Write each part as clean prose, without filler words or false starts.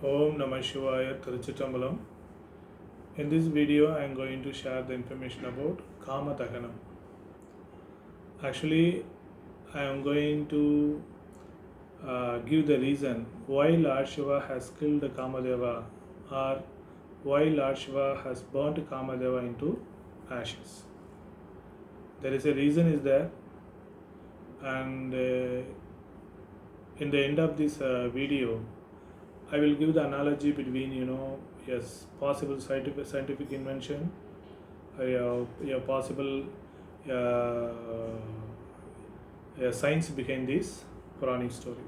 Om Namah Shivaya Tiruchitrambalam. In this video, I am going to share the information about Kamadhanam. Actually, I am going to give the reason why Lord Shiva has killed Kamadeva, or why Lord Shiva has burnt Kamadeva into ashes. There is a reason is there, and in the end of this video, I will give the analogy between yes, possible scientific invention, possible uh, science behind this Puranic story.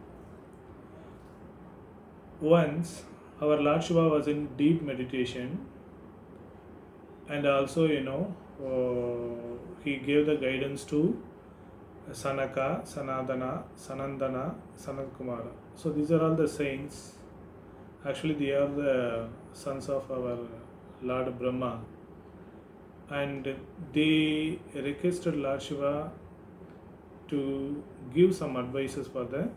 Once our Lord Shiva was in deep meditation, and also he gave the guidance to Sanaka, Sanadana, Sanandana, Sanatkumara. So these are all the saints. Actually, they are the sons of our Lord Brahma, and they requested Lord Shiva to give some advices for the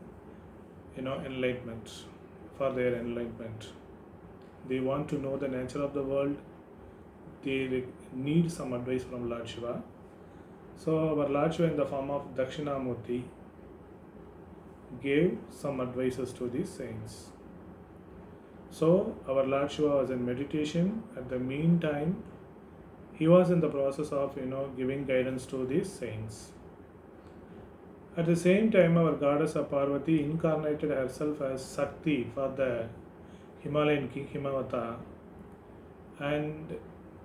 enlightenment, for their enlightenment. They want to know the nature of the world. They need some advice from Lord Shiva. So our Lord Shiva, in the form of Dakshinamurti, gave some advices to these saints. So our Lord Shiva was in meditation. At the meantime, he was in the process of giving guidance to these saints. At the same time, our goddess Parvati incarnated herself as Sakti for the Himalayan king Himavata, and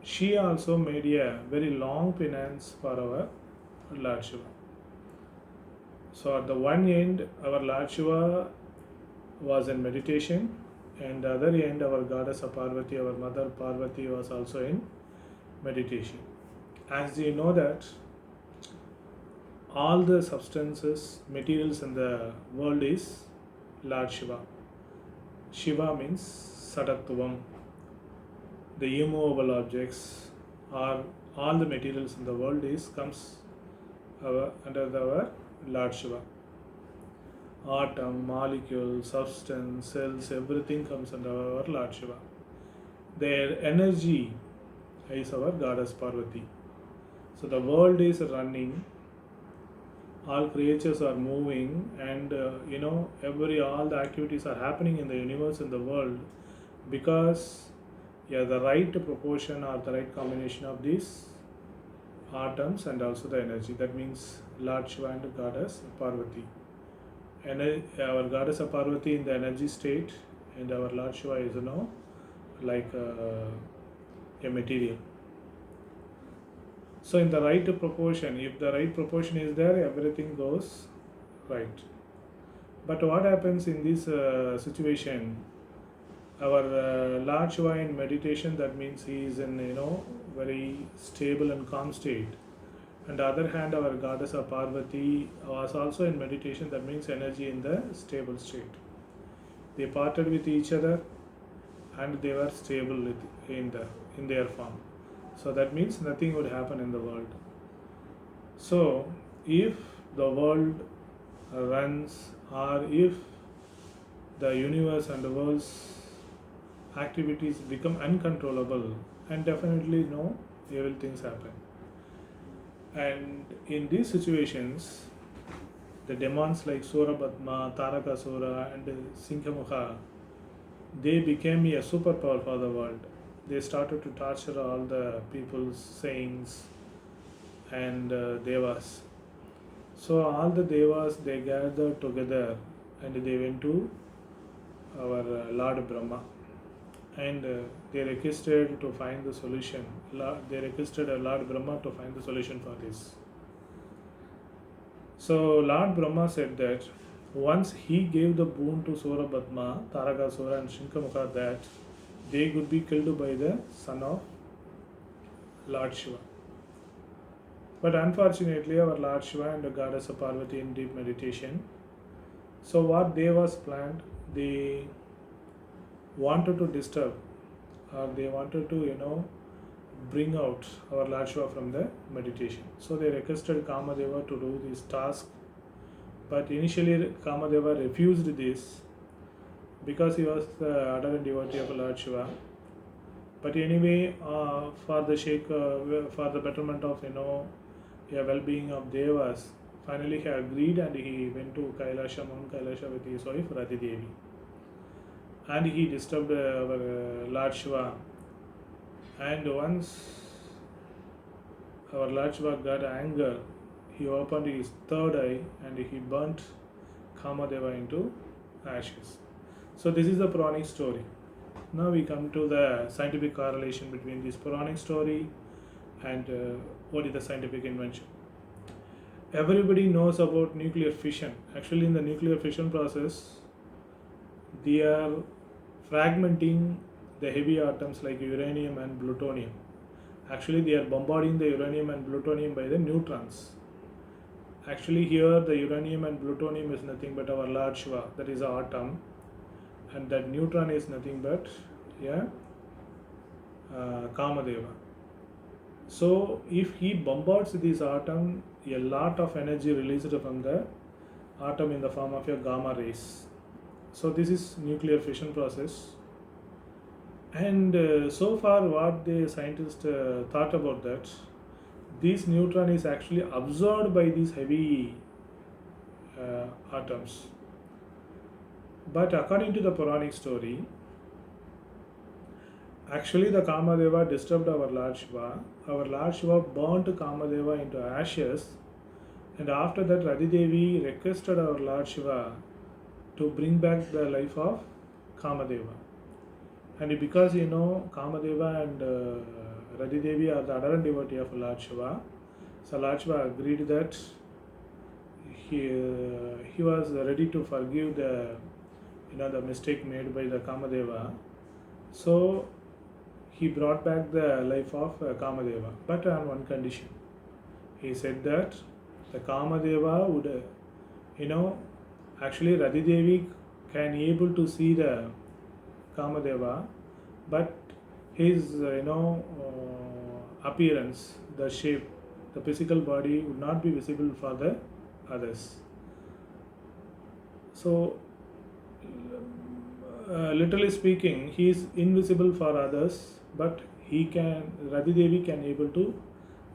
she also made a very long penance for our Lord Shiva. So at the one end, our Lord Shiva was in meditation, and the other end, our goddess Parvati, our mother Parvati, was also in meditation. As you know that all the substances, materials in the world is Lord Shiva. Shiva means Sadatvam. The immovable objects, or all the materials in the world comes under our Lord Shiva. Atom, molecule, substance, cells, everything comes under our Lord Shiva. Their energy is our goddess Parvati. So the world is running, all creatures are moving, and all the activities are happening in the universe, in the world, because the right proportion or the right combination of these atoms and also the energy. That means Lord Shiva and goddess Parvati. Our goddess Parvati in the energy state, and our Lord Shiva is like a material. So in the right proportion, if the right proportion is there, everything goes right. But what happens in this situation? Our Lord Shiva in meditation, that means he is in very stable and calm state. On the other hand, our goddess Parvati was also in meditation, that means energy in the stable state. They parted with each other, and they were stable in their form. So that means nothing would happen in the world. So if the world runs, or if the universe and the world's activities become uncontrollable, and definitely evil things happen. And in these situations, the demons like Surabhatma, Tarakasura, and Sinkhamukha, they became a superpower for the world. They started to torture all the people's saints and devas. So all the devas, they gathered together, and they went to our Lord Brahma, and they requested to find the solution. They requested Lord Brahma to find the solution for this. So Lord Brahma said that once he gave the boon to Surabhatma, Tarakasura, and Shinkamukha, that they could be killed by the son of Lord Shiva. But unfortunately, our Lord Shiva and the goddess Parvati in deep meditation. So what they was planned, they wanted to disturb, or they wanted to bring out our Lord Shiva from the meditation. So they requested Kamadeva to do this task, but initially Kamadeva refused this, because he was the adorant devotee of Lord Shiva. But anyway, for the betterment of a well-being of devas, finally he agreed and he went to Kailasha, Mount Kailasha with his wife Radhi Devi, and he disturbed our Lord Shiva. And once our Lord Shiva got anger, he opened his third eye and he burnt Kamadeva into ashes. So this is the Puranic story. Now we come to the scientific correlation between this Puranic story and what is the scientific invention. Everybody knows about nuclear fission. Actually, in the nuclear fission process, they are fragmenting the heavy atoms like uranium and plutonium. Actually, they are bombarding the uranium and plutonium by the neutrons. Actually, here the uranium and plutonium is nothing but our Lord Shiva, that is an atom, and that neutron is nothing but Kamadeva. So, if he bombards this atom, a lot of energy released from the atom in the form of a gamma rays. So, this is nuclear fission process. And so far, what the scientists thought about that, this neutron is actually absorbed by these heavy atoms. But according to the Puranic story, actually the Kamadeva disturbed our Lord Shiva. Our Lord Shiva burnt Kamadeva into ashes, and after that Radhi Devi requested our Lord Shiva to bring back the life of Kamadeva. And because Kamadeva and Radhi Devi are the adorant devotee of Lord Shiva, so Lord Shiva agreed that he was ready to forgive the the mistake made by the Kamadeva. So he brought back the life of Kamadeva, but on one condition. He said that the Kamadeva would, actually Radhi Devi can able to see the Kamadeva, but his appearance, the shape, the physical body would not be visible for the others. So literally speaking, he is invisible for others, but Radhi Devi can able to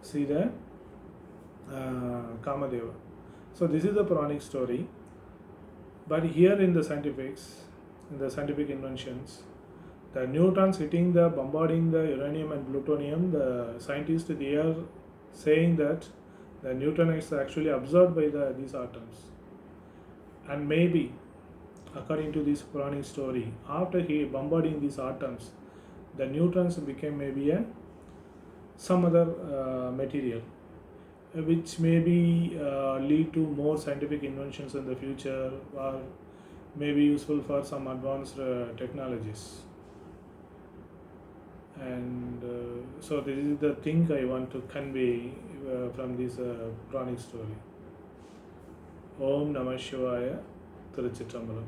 see the Kamadeva. So this is the Puranic story. But here in the scientific inventions, the neutrons bombarding the uranium and plutonium, the scientists, they are saying that the neutron is actually absorbed by these atoms. And maybe, according to this Puranic story, after he bombarding these atoms, the neutrons became maybe some other material, which maybe lead to more scientific inventions in the future, or may be useful for some advanced technologies. And so this is the thing I want to convey from this Puranic story. Om Namah Shivaya. Tiruchitrambalam.